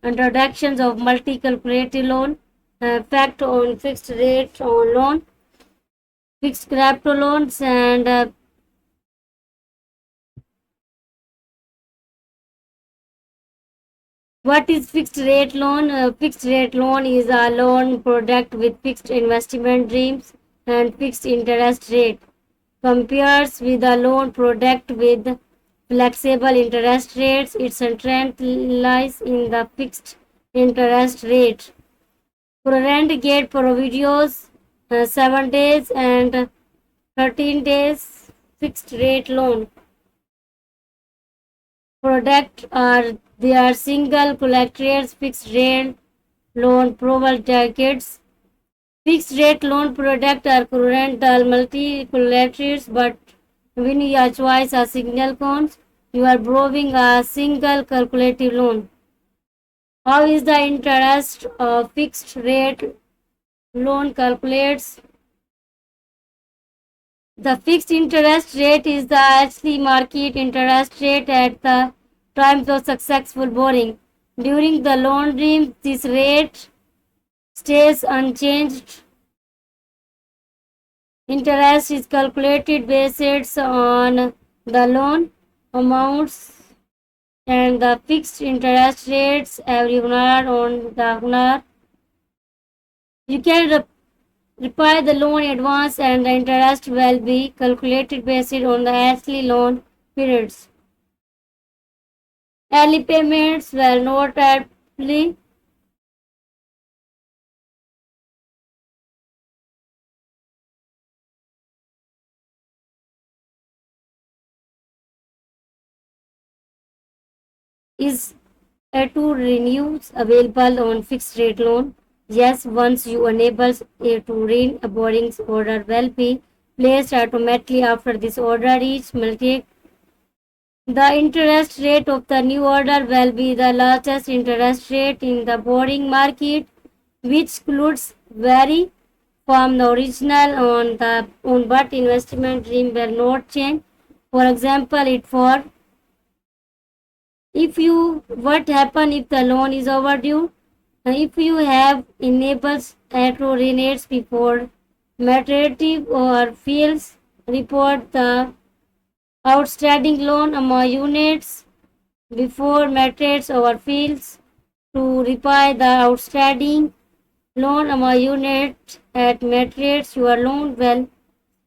introductions of multi-calculated loan, fact on fixed rate on loan, fixed crypto loans, and what is fixed rate loan? Fixed rate loan is a loan product with fixed investment dreams and fixed interest rate. Compares with a loan product with flexible interest rates. Its strength lies in the fixed interest rate. Current gate provides 7 days and 13 days fixed rate loan. Product are their single collectors fixed rate loan providers. Fixed rate loan product are current multi collectors, but when you choose a single coins, you are borrowing a single calculative loan. How is the interest of fixed rate loan calculates? The fixed interest rate is the actually market interest rate at the time of successful borrowing. During the loan term, this rate stays unchanged. Interest is calculated based on the loan amounts and the fixed interest rates every hour on the hour. You can repay the loan advance and the interest will be calculated based on the actually loan periods. Early payments were not early. Is to renews available on fixed rate loan. Yes, once you enable a to renew a borrowing order will be placed automatically after this order is multi. The interest rate of the new order will be the largest interest rate in the borrowing market, which includes very from the original on but investment dream will not change. For example, it for if you what happen if the loan is overdue. If you have enables renates before maturity or fails, report the outstanding loan among units before matures or fails to repay the outstanding loan among units at matures your loan will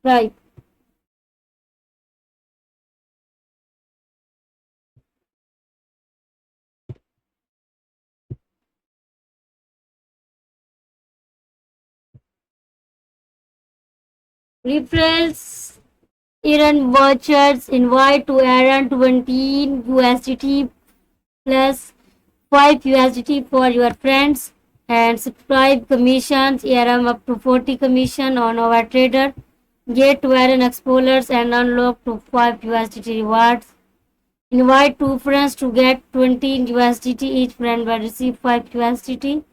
stripe. Referrals Aaron vouchers invite to earn 20 USDT plus 5 USDT for your friends and subscribe commissions earn up to 40 commission on our trader. Get to earn explorers and unlock to 5 USDT rewards. Invite two friends to get 20 USDT. Each friend will receive 5 USDT.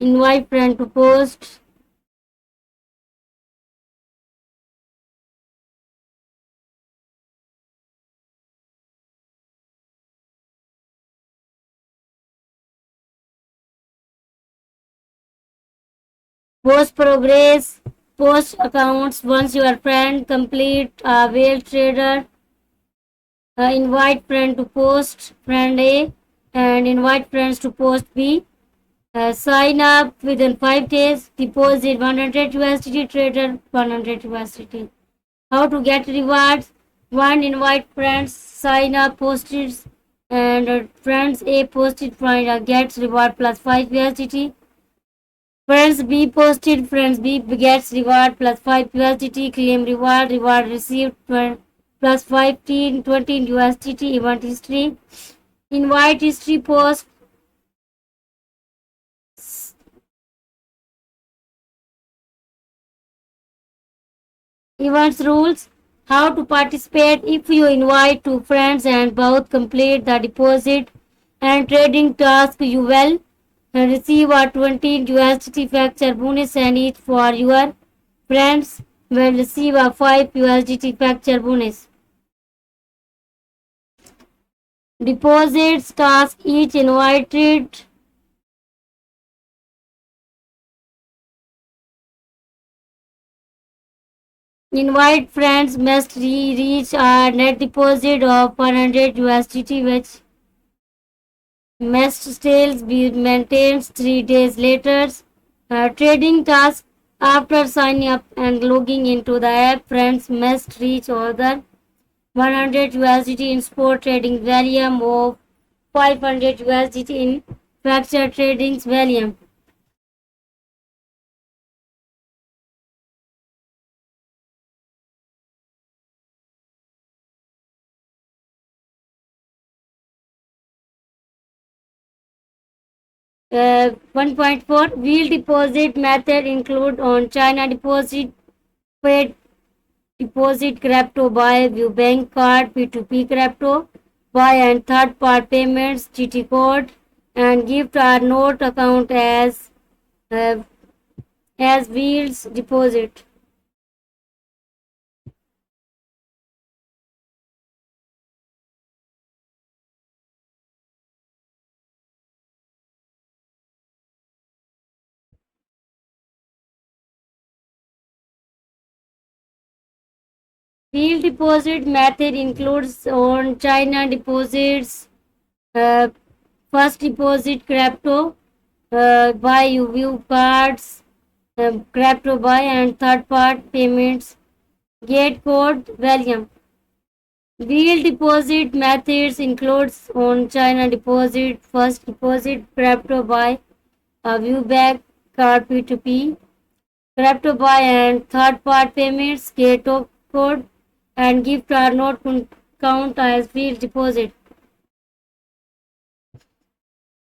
Invite friend to post post progress, post accounts once your friend complete a whale trader. Invite friend to post friend A and invite friends to post B. Sign up within 5 days. Deposit 100 USDT trader 100 USDT. How to get rewards? 1. Invite friends. Sign up posted and friends A posted friend gets reward plus 5 USDT. Friends B posted, friends B gets reward plus 5 USDT, claim reward, reward received plus 15, 20 USDT, event history, invite history post, events rules, how to participate if you invite two friends and both complete the deposit and trading task you will receive a 20 USDT factor bonus and each for your friends will receive a 5 USDT factor bonus. Deposits task each invite friends must reach a net deposit of 100 USDT which must still be maintained 3 days later. Trading task after signing up and logging into the app, friends must reach other 100 USDT in spot trading volume of 500 USDT in fracture trading volume. Uh, 1.4 Wheel deposit method include on China deposit, paid deposit, crypto buy, view bank card, P2P crypto buy and third part payments, GT code and gift are not account uh, as Wheels deposit. Wheel deposit method includes on China deposits, uh, first deposit crypto, buy view cards, crypto buy and third part payments, gate code volume. Wheel deposit methods includes on China deposit, first deposit crypto buy, view back card P2P, crypto buy and third part payments, gate code and gift are not count as field deposit.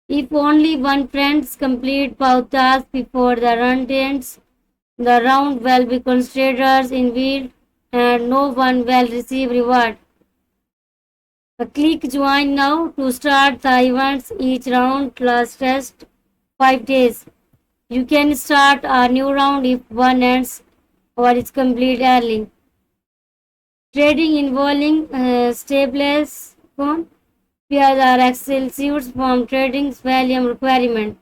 If only one friend completes both tasks before the round ends, the round will be considered in field and no one will receive reward. Click join now to start the events. Each round lasts 5 days. You can start a new round if one ends or is complete early. Trading involving staples phone pairs are exclusive from trading's volume requirement.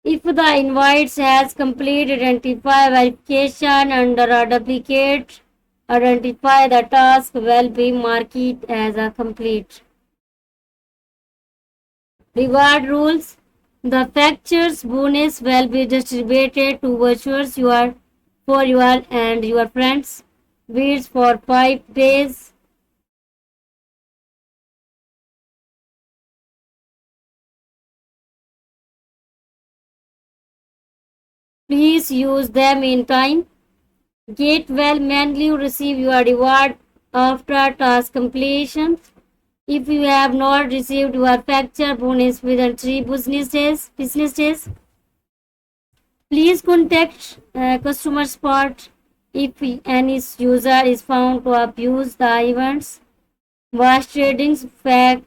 If the invite has complete identify verification under a duplicate identify, the task will be marked as a complete. Reward rules. The factors bonus will be distributed to vouchers for you and your friends. Bids for 5 days. Please use them in time. Get well manually receive your reward after task completion. If you have not received your factor bonus within 3 business days, please contact customer support if any user is found to abuse the events. Wash tradings, fake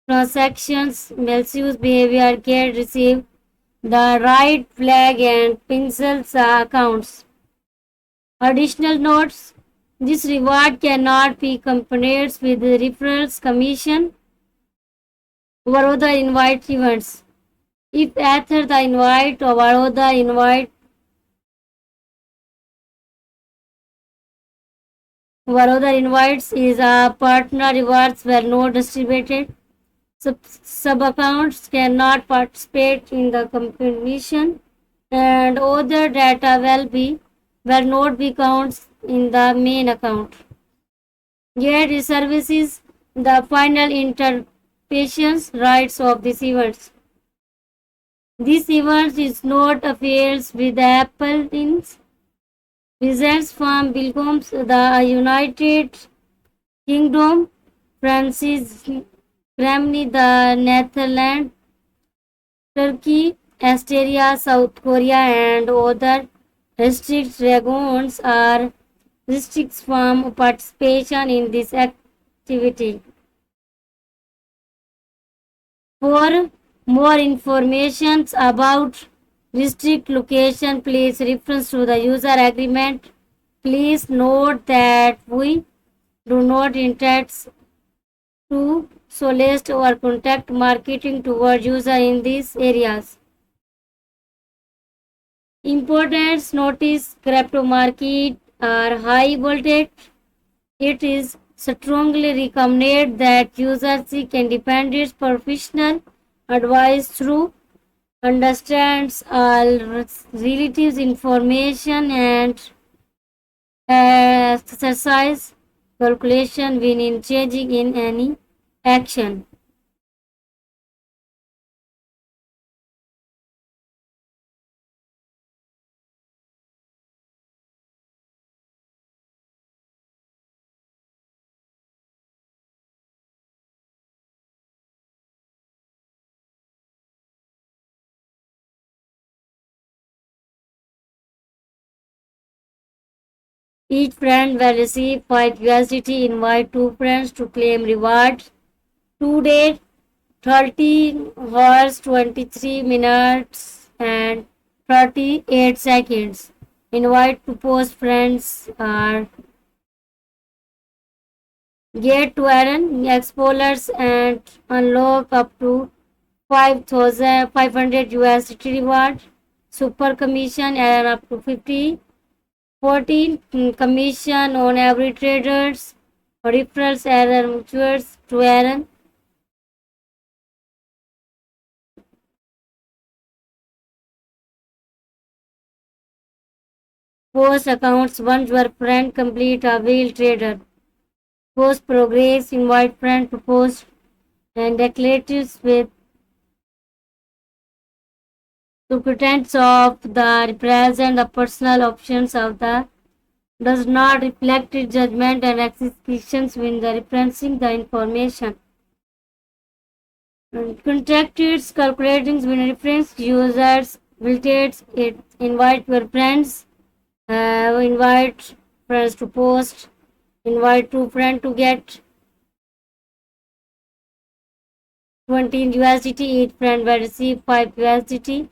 transactions, malicious behavior get receive the right flag and pencils accounts. Additional notes. This reward cannot be accompanied with referrals commission or other invite events. If after the invite or other invite Baroda invites is a partner rewards were not distributed. Sub accounts cannot participate in the competition and other data will not be counts in the main account. Yet it services the final interpretations rights of these events. This event is not affairs with Apple Inc. Results from Bilcoms, the United Kingdom, Francis, Germany, the Netherlands, Turkey, Australia, South Korea, and other restricted regions are restricted from participation in this activity. For more information about restrict location, please reference to the user agreement. Please note that we do not intend to solicit or contact marketing toward user in these areas. Importance notice crypto market are high voltage. It is strongly recommended that users seek independent professional advice through understands all relative information and exercise calculation when engaging in any action. Each friend will receive 5 USDT. Invite 2 friends to claim reward. 2 days, 30 hours, 23 minutes, and 38 seconds. Invite to post friends are get to earn explorers and unlock up to 5,500 USDT reward. Super commission earn up to 50. 14 commission on every traders. Referrals error mutuals to earn. Post accounts once your friend complete a wheel trader. Post progress invite friend to post and declaratives with to pretend of the represent the personal options of the does not reflect its judgment and executions when the referencing the information. And contractors calculating when reference users will take it invite your friends, invite friends to post, invite 2 friends to get 20 in USDT. Each friend will receive 5 USDT.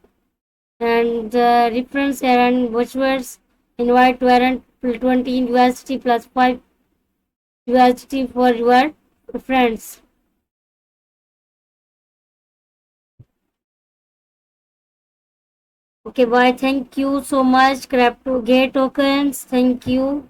And the reference errand vouchers invite to earn 20 in USDT plus 5 USDT for your friends. Okay, bye. Thank you so much. Crypto Gate tokens. Thank you.